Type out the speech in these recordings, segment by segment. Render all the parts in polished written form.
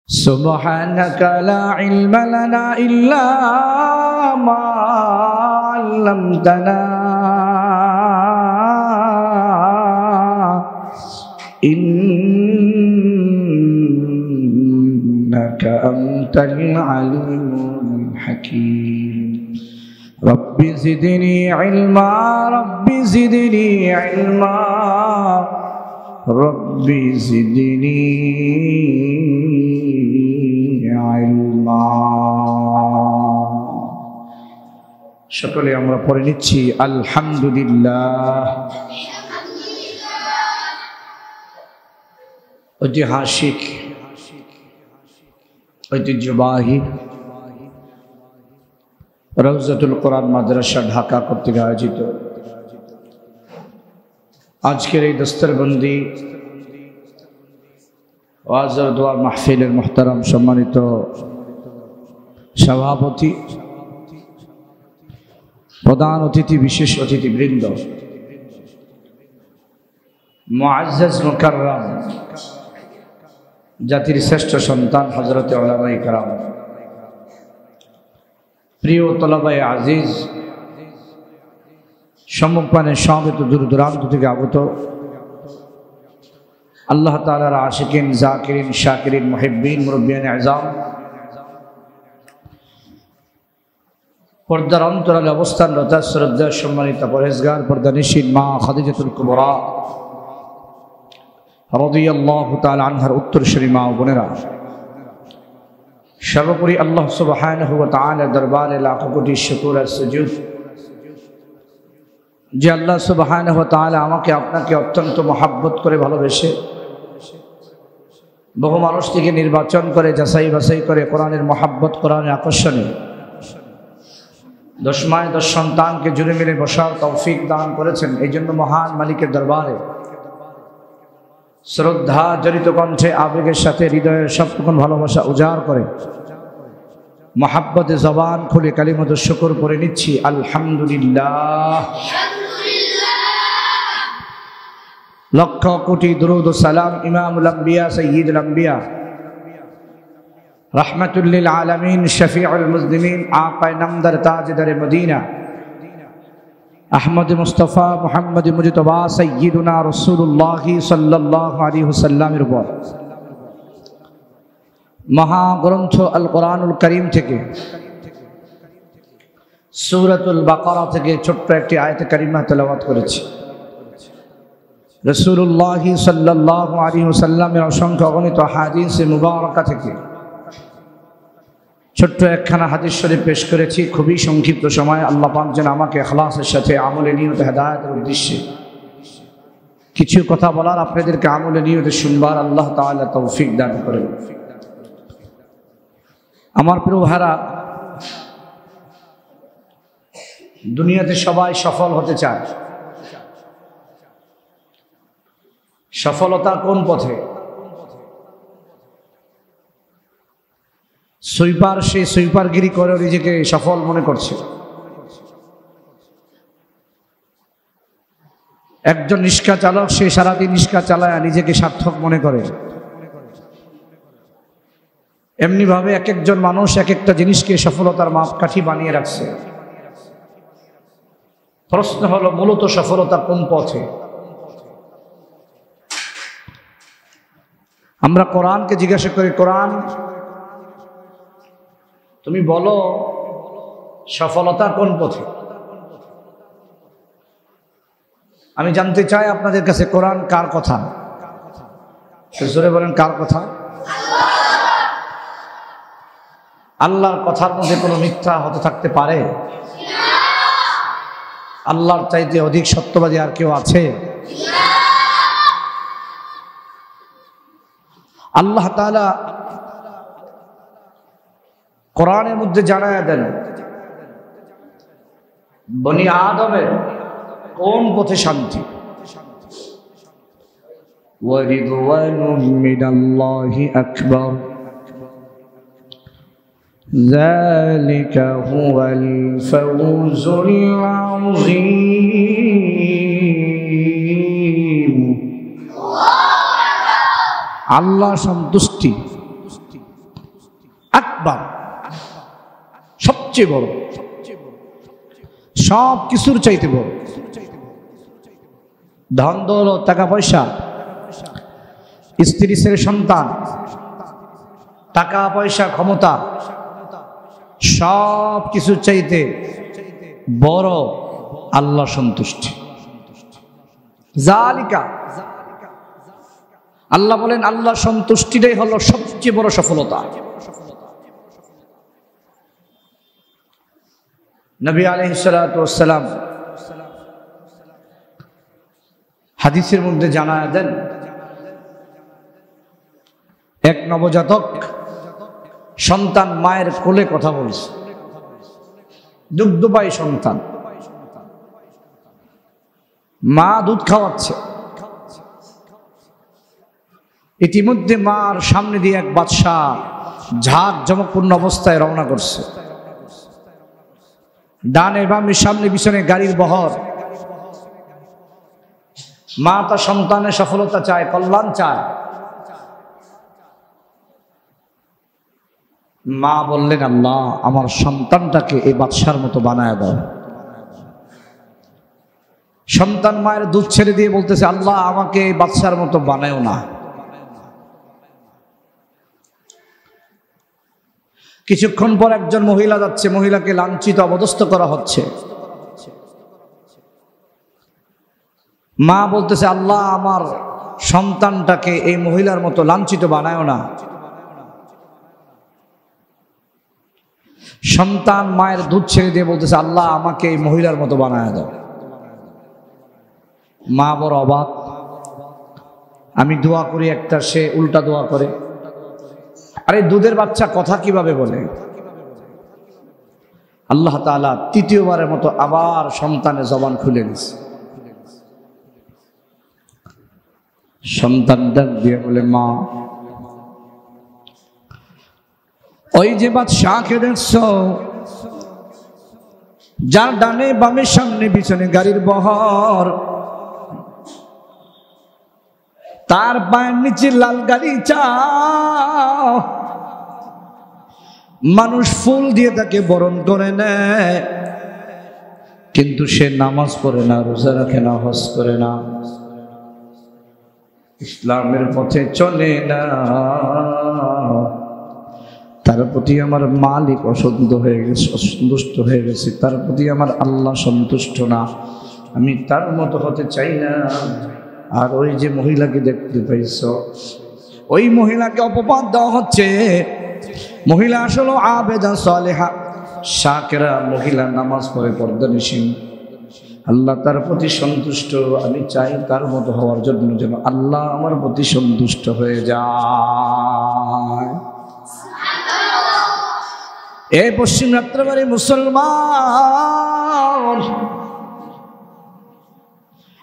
سبحانك لا علم لنا إلا ما علمتنا إنك أنت العليم الحكيم رب زدني علما رب زدني علما رب زدني علما সকলে আমরা পড়ে নিচ্ছি আলহামদুলিল্লাহ। ঐতিহাসিক ঐতিহ্যবাহী রওজাতুল কোরআন মাদ্রাসা ঢাকা কর্তৃক আয়োজিত আজকের এই দস্তরবন্দি ওয়াজ ও দোয়া মাহফিলের মুহতারাম সম্মানিত সভাপতি, প্রধান অতিথি, বিশেষ অতিথিবৃন্দ, মুআজ্জাজ মুকাররম জাতির শ্রেষ্ঠ সন্তান হযরত উলামায়ে কেরাম, প্রিয় তলাবায়ে আজিজ, সম্মুখপানে সমবেত দূর দূরান্ত থেকে আগত আল্লাহ তাআলার আশিকিন, জাকিরিন, শাকিরিন, মুহিব্বিন, মুরব্বিয়ানে আযম, পর্দার অন্তরালে অবস্থানরত শ্রদ্ধা সম্মানিত পরহেজগার পর্দানিশীন মা খাদিজাতুল কুবরা রাদিয়াল্লাহু তাআলা আনহার উত্তরসূরি মা ও বোনেরা, সর্বোপরি আল্লাহ সুবহানাহু ওয়া তাআলার দরবারে লাখ কোটি শুকর আর সুজুদ যে আল্লাহ সুবহানাহু ওয়া তাআলা আমাকে আপনাকে অত্যন্ত মহব্বত করে ভালোবেসে বহু মানুষ থেকে নির্বাচন করে যাচাই বাছাই করে কোরআনের মহব্বত, কোরআনের আকর্ষণে 10 মায় 10 সন্তানকে জুড়ে মিলে বসার তৌফিক দান করেছেন। এই জন্য মহান মালিকের দরবারে শ্রদ্ধা জড়িত কণ্ঠে আবেগের সাথে হৃদয়ের সবটুকুন ভালোবাসা উজাড় করে মহব্বতে জবান খুলে কালিমাত শুকর করে নিচ্ছি আলহামদুলিল্লাহ। লক্ষ কোটি দুরূদ ও সালাম ইমামুল আম্বিয়া সাইয়্যিদুল আম্বিয়া রাহমাতুল লিল আলামিন শফিউল মুজলিমিন আকায়ে নামদার তাজদারে মদিনা আহমদ মুস্তাফা মুহাম্মদ মুজতবা সাইয়্যিদুনা রাসূলুল্লাহ সাল্লাল্লাহু আলাইহি ওয়াসাল্লামের উপর মহাগ্রন্থ আল কোরআনুল কারীম থেকে সূরাতুল বাকারা থেকে ছোট্ট একটি আয়াত কারিমা তেলাওয়াত করেছি। রাসূলুল্লাহ সাল্লাল্লাহু আলাইহি ওয়াসাল্লামের অসংখ্য অগণিত হাদিসে মুবারাকা থেকে ছোট্ট একখানা হাদিস শরীফ পেশ করেছি। খুবই সংক্ষিপ্ত সময় আল্লাহ পাক যেন আমাকে ইখলাসের সাথে আমলে নিয়তে হেদায়েতের উদ্দেশ্যে কিছু কথা বলার, আপনাদেরকে আমলে নিয়তে শুনবার আল্লাহ তাআলা তৌফিক দান করেন। আমার প্রিয় ভাইরা, দুনিয়াতে সবাই সফল হতে চায়। সফলতা কোন পথে? সুইপার সে সুইপারগিরি করে নিজেকে সফল মনে করছে। একজন রিক্সা চালক সে সারাদিন রিক্সা চালায় নিজেকে সার্থক মনে করে। এমনি ভাবে এক একজন মানুষ এক একটা জিনিসকে সফলতার মাপকাঠি বানিয়ে রাখছে। প্রশ্ন হলো মূলত সফলতা কোন পথে? আমরা কোরআনকে জিজ্ঞাসা করি, কোরআন তুমি বলো সফলতা কোন পথে? আমি জানতে চাই আপনাদের কাছে কোরআন কার কথা? জোরে বলেন, কার কথা? আল্লাহর কথার মধ্যে কোনো মিথ্যা হতে থাকতে পারে? আল্লাহর চাইতে অধিক সত্যবাদী আর কেউ আছে? আল্লাহ তাআলা কোরআনের মধ্যে জানায়া দেন বনি আদমের কোন পথে শান্তি। ওয়ারিদওয়ানুম মিনাল্লাহি আকবার যালিকা হুয়াল ফাওজুল আযীম। আল্লাহ সন্তুষ্টি আকবার, সবচেয়ে বড়, সব কিছুর চাইতে বড়। ধন দৌলত, টাকা পয়সা, স্ত্রী ছেলে সন্তান, টাকা পয়সা, ক্ষমতা, সব কিছুর চাইতে বড় আল্লাহ সন্তুষ্টি। জালিকা, আল্লাহ বলেন আল্লাহ সন্তুষ্টিটাই হলো সবচেয়ে বড় সফলতা। নবী আলাইহিস সালাতু ওয়াস সালাম হাদিসের মধ্যে জানায়া দেন, এক নবজাতক সন্তান মায়ের কোলে কথা বলছে, দুগ্ধপায়ী সন্তান, মা দুধ খাওয়াচ্ছে। ইতিমধ্যে মার সামনে দিয়ে এক বাদশাহ ঝাঁক জমকপূর্ণ অবস্থায় রওনা করছে। ডানে বামে সামনে পিছনে গাড়ির বহর। মা তার সন্তানের সফলতা চায়, কল্যাণ চায়। মা বললেন, আল্লাহ আমার সন্তানটাকে এই বাদশার মতো বানায় দাও। সন্তান মায়ের দুধ ছেড়ে দিয়ে বলতেছে, আল্লাহ আমাকে এই বাদশার মতো বানায়ও না। কিছুক্ষণ পর একজন মহিলা যাচ্ছে, মহিলাকে লাঞ্ছিত অপদস্থ করা হচ্ছে। মা বলতেছে, আল্লাহ আমার সন্তানটাকে এই মহিলার মতো লাঞ্ছিত বানায়ও না। সন্তান মায়ের দুধ ছেড়ে দিয়ে বলতেছে, আল্লাহ আমাকে এই মহিলার মতো বানায় দাও। মা বড় অবাক। আমি দোয়া করি একটা, সে উল্টা দোয়া করে। আরে দুধের বাচ্চা কথা কিভাবে বলে? আল্লাহ তাআলা তৃতীয়বারের মতো আবার সন্তানের জবান খুলে দিয়েছে। সন্তান ডাক দিয়ে বলে, মা ওই যে বাদশাকে দেখছো, যার ডানে বামে সামনে পিছনে গাড়ির বহর, তার পায়ের নিচে লাল গাড়ি চাও, মানুষ ফুল দিয়ে তাকে বরণ করে নেয়, কিন্তু সে নামাজ পড়ে না, রোজা রাখে না, হজ করে না, ইসলামের পথে চলে না। তার প্রতি আমার মালিক অসন্তুষ্ট হয়ে গেছে, তার প্রতি আমার আল্লাহ সন্তুষ্ট না, আমি তার মতো হতে চাই না। আর ওই যে মহিলাকে দেখতে পাইছ, ওই মহিলাকে অপবাদ দেওয়া হচ্ছে। মহিলা আসলে আবেদা সালেহা শাকেরা মহিলা, নামাজ পড়ে, পর্দানিসীন, আল্লাহ তার প্রতি সন্তুষ্ট। আমি চাই তার মতো হওয়ার জন্য যেন আল্লাহ আমার প্রতি সন্তুষ্ট হয়ে যায়। এই পশ্চিম রাত্রবাড়ি মুসলমান,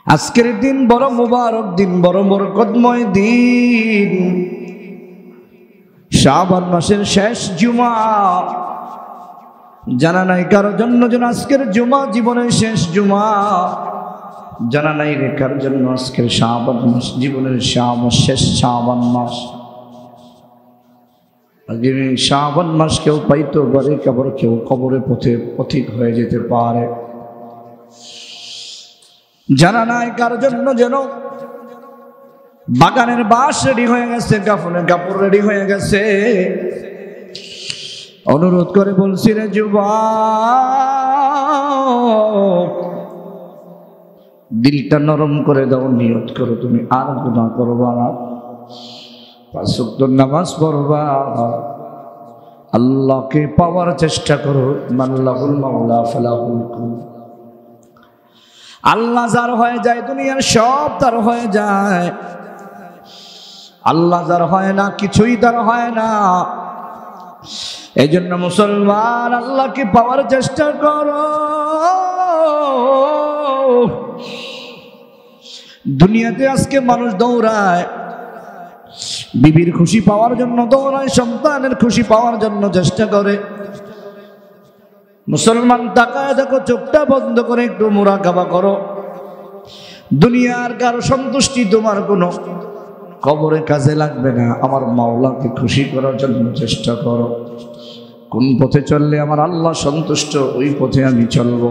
আজকের দিন বড় মুবারক দিন, বড় বরকতময় দিন। শাবান মাসের শেষ জুমা। জানা নাই কারো জন্য যেন আজকের জুমা জীবনের শেষ জুমা। জানা নাই রে কার জন্য আজকের শাবান মাস জীবনের শেষ শাবান মাস। শাবান মাস কেউ পাইতে পারে, কেবল কেউ কবরে পথিক হয়ে যেতে পারে। জানা নাই কার জন্য যেন বাগানের বাঁশ রেডি হয়ে গেছে, কাফনের কাপড় রেডি হয়ে গেছে। অনুরোধ করে বলছি রে যুবক, দিলটা নরম করে দাও, নিয়ত করো তুমি আর গুনাহ করবা না, 5 ওয়াক্ত নামাজ পড়বা, আল্লাহকে পাওয়ার চেষ্টা করো। মাল্লাহুল মাওলা ফালাহুল কুল। আল্লাহ যার হয়ে যায় দুনিয়ার সব তার হয়ে যায়। আল্লাহ যার হয় না কিছুই তার হয় না। এই জন্য মুসলমান আল্লাহকে পাওয়ার চেষ্টা করো। দুনিয়াতে আজকে মানুষ দৌড়ায়, বিবির খুশি পাওয়ার জন্য দৌড়ায়, সন্তানের খুশি পাওয়ার জন্য চেষ্টা করে। মুসলমান তাকায় দেখো, চোখটা বন্ধ করে একটু মুরাকাবা করো। দুনিয়ার কারো সন্তুষ্টি তোমার কোনো কবরে কাজে লাগবে না, আমার মাওলাকে খুশি করার জন্য চেষ্টা করো। কোন পথে চললে আমার আল্লাহ সন্তুষ্ট ওই পথে আমি চলবো,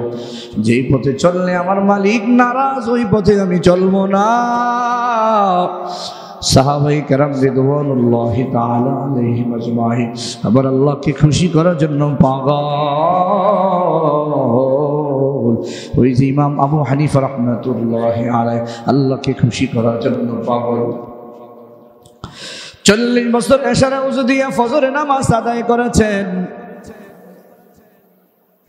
যেই পথে চললে আমার মালিক নারাজ ওই পথে আমি চলবো না। সাহাবায়ে কেরাম রিদওয়ানুল্লাহি তাআলা আলাইহিম আজমাইন আবার আল্লাহকে খুশি করার জন্য পাগল। ওই যে ইমাম আবু হানিফা রাহমাতুল্লাহি আলাইহি আল্লাহকে খুশি করার জন্য পাগল। 40 বছর এশারে ওযু দিয়া ফজরের নামাজ আদায় করেছেন।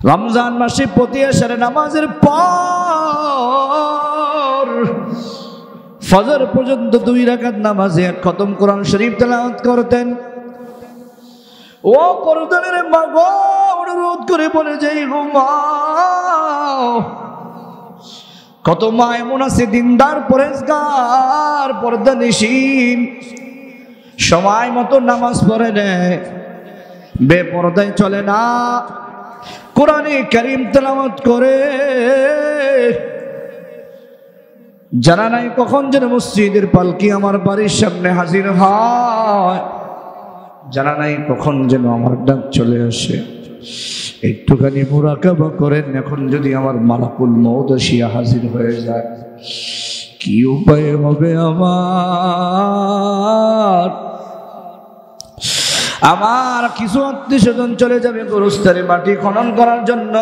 রমজান মাসে প্রতি এশারে নামাজের পর ফজর পর্যন্ত 2 রাকাত নামাজে এক খতম কোরআন শরীফ তেলাওয়াত করতেন। ও পর্দানের মা গো, অনুরোধ করে বলে যাই গো মা, কত মা এমন আছে দিনদার পরেজগার পর্দানিশীন, সময় মতো নামাজ পড়ে নেয়, বেপরদায় চলে না, কোরআনে কারীম তেলাওয়াত করে। জানা নাই কখন যেন মসজিদের পালকি আমার বাড়ির সামনে হাজির হয়, জানা নাই কখন যেন আমার ডাক চলে আসে। একটুখানি মুরাকাবা করেন, এখন যদি আমার মালাকুল মউত আসিয়া হাজির হয়ে যায় কি উপায় হবে আমার কিছু আত্মীয় স্বজন চলে যাবে গোরস্থানে মাটি খনন করার জন্য,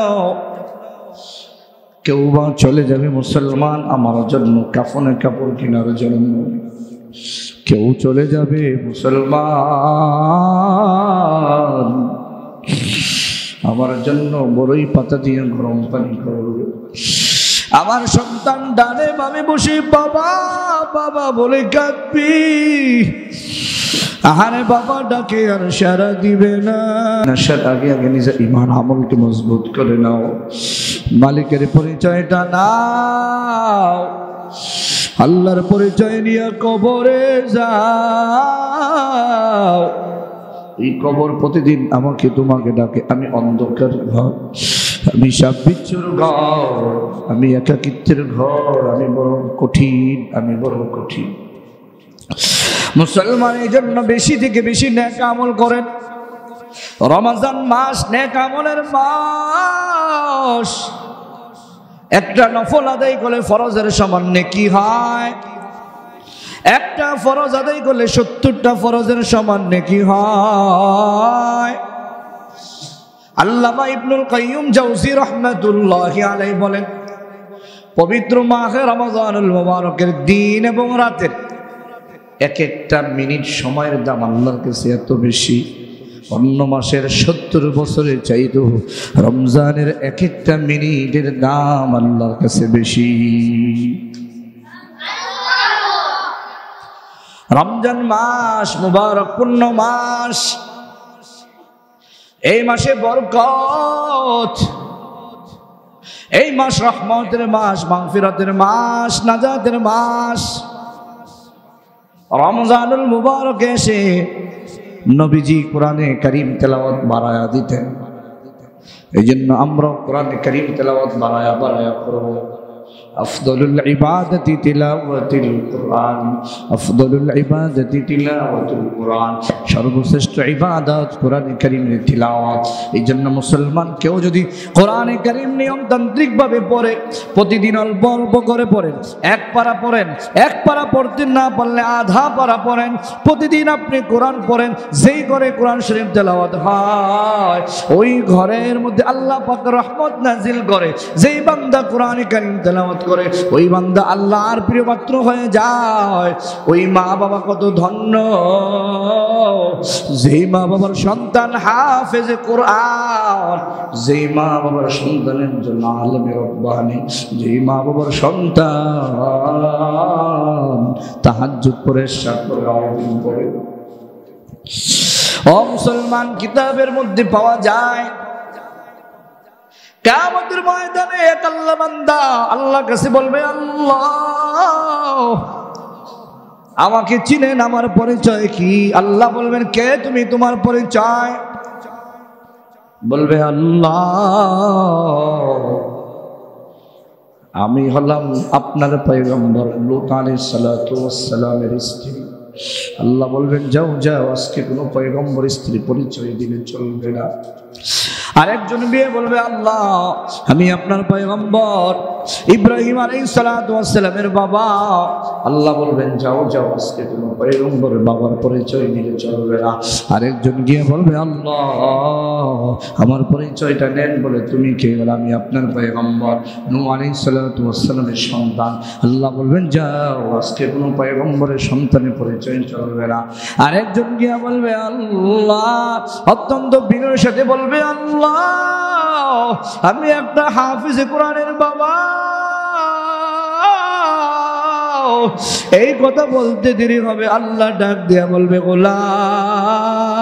কেউ বা চলে যাবে মুসলমান আমার জন্য কাফনের কাপড় কেনার জন্য, কেউ চলে যাবে মুসলমান আমার জন্য বড়ই পাতা দিয়ে গরম পানি করবে। আমার সন্তান ডানে বামে বসে বাবা বাবা বলে কাঁদবি, আহারে বাবা ডাকে আর সারা দিবে না। নেশার আগে আগে নিজের ঈমান আমলকে মজবুত করে নাও, মালিকের পরিচয়টা নাও, আল্লাহর পরিচয় নিয়ে কবরে যাও। এই কবর প্রতিদিন আমাকে তোমাকে ডাকে, আমি অন্ধকার ঘর, আমি সাপ বিচ্ছুর ঘর, আমি একাকিত্বের ঘর, আমি বড় কঠিন, আমি বড় কঠিন। মুসলমান এই জন্য বেশি থেকে বেশি নেক আমল করেন। রমজান মাস নেক আমলের মাস। একটা নফল আদায় করলে ফরজের সমান নেকি হয়, একটা ফরজ আদায় করলে 70টা ফরজের সমান নেকি হয়। আল্লামা ইবনুল কাইয়্যুম জাওযী রাহমাতুল্লাহি আলাইহি বলেন, পবিত্র মাহে রমজানুল মুবারকের দিন এবং রাতের এক একটা মিনিট সময়ের দাম আল্লাহর কাছে এত বেশি, অন্য মাসের 70 বছরের চাইতেও রমজানের এক একটা মিনিটের দাম আল্লাহর কাছে বেশি। রমজান মাস মুবারক পূর্ণ মাস, এই মাসে বরকত, এই মাস রহমতের মাস, মাগফিরাতের মাস, নাজাতের মাস। রমজানুল মুবারক এসে নবীজি কোরআনে কারীম তেলাওয়াত বাড়ায়া দিতেন, এই জন্য আমরা কোরআনে কারীম তেলাওয়াত বাড়ায়া বাড়ায়া করব। আফদলুল ইবাদতি তিলাওয়াতুল কুরআন, আফদলুল ইবাদতি তিলাওয়াতুল কুরআন, সর্বশ্রেষ্ঠ ইবাদত কোরআনে কারীমের তিলাওয়াত। এই জন্য মুসলমান কেউ যদি কোরআনে কারীম নিয়মতান্ত্রিক ভাবে পড়ে, প্রতিদিন অল্প অল্প করে পড়েন, এক পারা পড়েন, এক পারা পড়তে না পারলে আধা পারা পড়েন, প্রতিদিন আপনি কোরআন পড়েন, যেই ঘরে কোরআন শরীফ তেলাওয়াত হয় ওই ঘরের মধ্যে আল্লাহ পাক রহমত নাজিল করে। যেই বান্দা কোরআনে কারীম তেলাওয়াত করে ওই বান্দা আল্লাহর প্রিয় পাত্র হয়ে যায়। ওই মা বাবা কত ধন্য, যেই মা বাবার সন্তান হাফেজে কোরআন, যেই মা বাবার সন্তানের জন্য আলেমে রব্বানি, যেই মা বাবার সন্তান তাহাজ্জুদ পড়ে শাক করে আওয়াজ করে। ও মুসলমান, কিতাবের মধ্যে পাওয়া যায় কিয়ামতের ময়দানে এক আল্লাহ বান্দা আল্লাহর কাছে বলবে, আল্লাহ আমাকে চিনেন, আমার পরিচয় কি? আল্লাহ বলবেন, কে তুমি, তোমার পরিচয়? বলবে, আল্লাহ আমি হলাম আপনার পয়গম্বর লূত আলাইহিস সালাতু ওয়াস সালামের স্ত্রী। আল্লাহ বলবেন যাও যাও, আজকে কোনো পয়গম্বর স্ত্রী পরিচয় দিলে চলবে না। আরেকজন বিয়ে বলবে আল্লাহ আমি আপনার পয়গম্বর ইব্রাহিম আলাইহিস সালাতু ওয়াস সালামের বাবা। আল্লাহ বলবেন যাও যাও, আজকে কোনো পয়গম্বরের বাবার পরিচয় দিলে চলবে না। আরেকজন গিয়ে বলবে আল্লাহ আমার পরিচয়টা নেন, বলে তুমি কে? বলে আমি আপনার পয়গম্বর নূহ আলাইহিস সালাতু ওয়াস সালামের সন্তান। আল্লাহ বলবেন যাও, আজকে কোনো পয়গম্বরের সন্তানের পরিচয় চলবে না। আরেকজন গিয়ে বলবে আল্লাহ অত্যন্ত বিনয়ের সাথে বলবে আল্লাহ আমি একটা হাফিজে কোরআনের বাবা। এই কথা বলতে দেরি হবে, আল্লাহ ডাক দিয়া বলবে গোলাম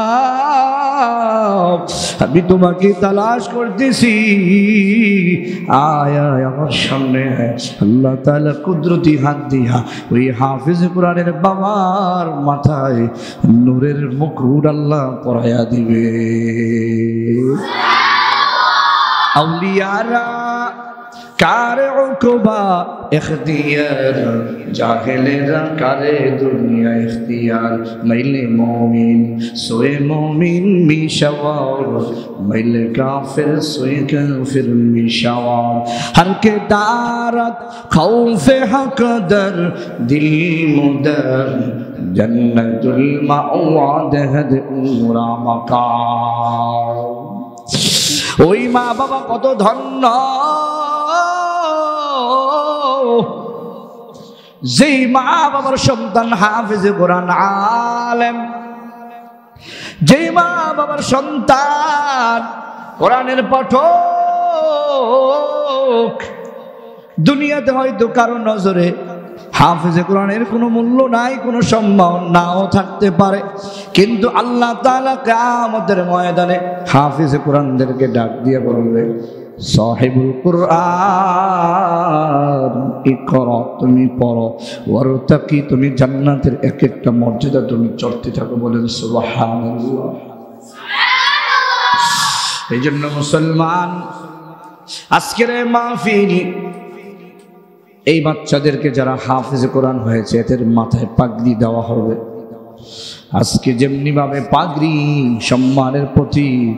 আমি তোমাকে তালাশ করতেছি, আয় আয় আমার সামনে। আল্লাহ তাআলা কুদরতি হাত দিয়া ওই হাফিজ কোরআনের বাবার মাথায় নূরের মুকুট আল্লাহ পরাইয়া দিবে। আউলিয়ারা কারে উকবা ইখতিয়ার, জাহেলেরা কারে দুনিয়া ইখতিয়ার। মাইলে মুমিন সোয়ে মুমিন মিশাওয়ার, মাইলে কাফির সোয়ে কাফির মিশাওয়ার। হর কে দারত খৌফে হকদর দিল মুদর, জন্নতুল মাওয়াদ হদ উরা মাকাম। ওই মা বাবা কত ধন্য, যেই মা বাবার সন্তান হাফিজে কোরআন আলেম, যেই মা বাবার সন্তান কোরআনের পাঠক। দুনিয়াতে হয়তো কারো নজরে হাফিজে কোরআনের কোনো মূল্য নাই, কোনো সম্মান নাও থাকতে পারে, কিন্তু আল্লাহ তাআলা কিয়ামতের ময়দানে হাফিজে কোরআনদেরকে ডাক দিয়ে বলবে সাহিবুল কোরআন ইকরা, তুমি পড়ো, ওয়ারতাকি, তুমি জান্নাতের এক একটা মর্যাদা তুমি চড়তে থাকো। বলেন সুবহানাল্লাহ। এই জন্য মুসলমান আজকের মাহফিল এই বাচ্চাদেরকে যারা হাফিজ কোরআন হয়েছে এদের মাথায় পাগড়ি দেওয়া হবে। আজকে যেমনি ভাবে পাগড়ি সম্মানের প্রতীক,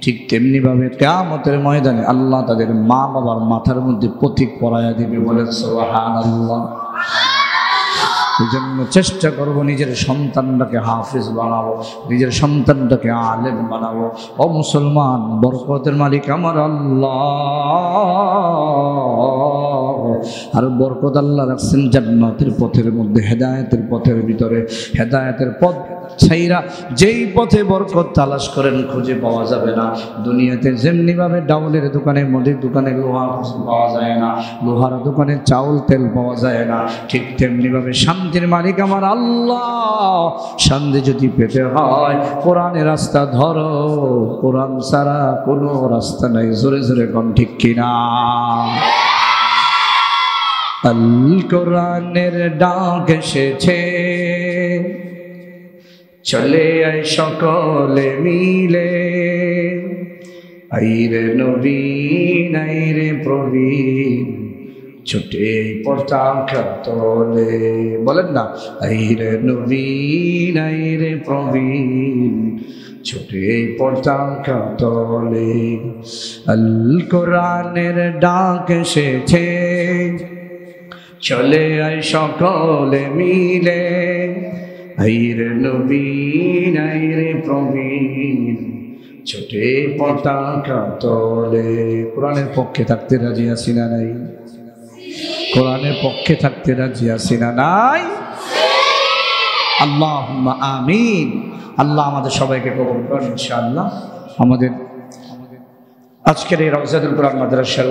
ঠিক তেমনি ভাবে কিয়ামতের ময়দানে আল্লাহ তাদের মা বাবার মাথার মধ্যে প্রতীক পরাইয়া দিবে। বলেন সুবহানাল্লাহ। এই জন্য চেষ্টা করবো নিজের সন্তানটাকে হাফিজ বানাবো, নিজের সন্তানটাকে আলেম বানাবো। ও মুসলমান, বরকতের মালিক আমার আল্লাহ, আর বরকত আল্লাহ রাখছেন জান্নাতের পথের মধ্যে, হেদায়েতের পথের ভিতরে। হেদায়েতের পথ ছাইরা যেই পথে বরকত তালাশ করেন খুঁজে পাওয়া যাবে না। দুনিয়াতে যেমনি ভাবে ডাউলের দোকানে, মুদির দোকানে লোহা পাওয়া যায় না, লোহার দোকানে চাউল তেল পাওয়া যায় না, ঠিক তেমনি ভাবে শান্তির মালিক আমার আল্লাহ। শান্তি যদি পেতে হয় কোরআনের রাস্তা ধরো, কোরআন ছাড়া কোনো রাস্তা নাই। জোরে জোরে কোন ঠিক কিনা? আল কোরআনের ডাক এসেছে, চলে আয় সকলে মিলে, আইরে নবীন আইরে প্রবীণ, ছুটে পতাকা তোলে। বলেন না, আইরে নবীন আইরে প্রবীণ, ছুটে পতাকা তোলে। আল কোরআনের ডাক এসেছে, চলে আয় সকলে মিলে, আইরে নবীন আইরে প্রবীণ, ছুটে পতাকা তোলে। কোরআনের পক্ষে থাকতে রাজি আছি না নাই? কোরআনের পক্ষে থাকতে রাজি আছি না নাই? আল্লাহুম্মা আমিন। আল্লাহ আমাদের সবাইকে কবুল করুন ইনশাআল্লাহ। আমাদের আজকের এই রওজাতুল কোরআন মাদ্রাসার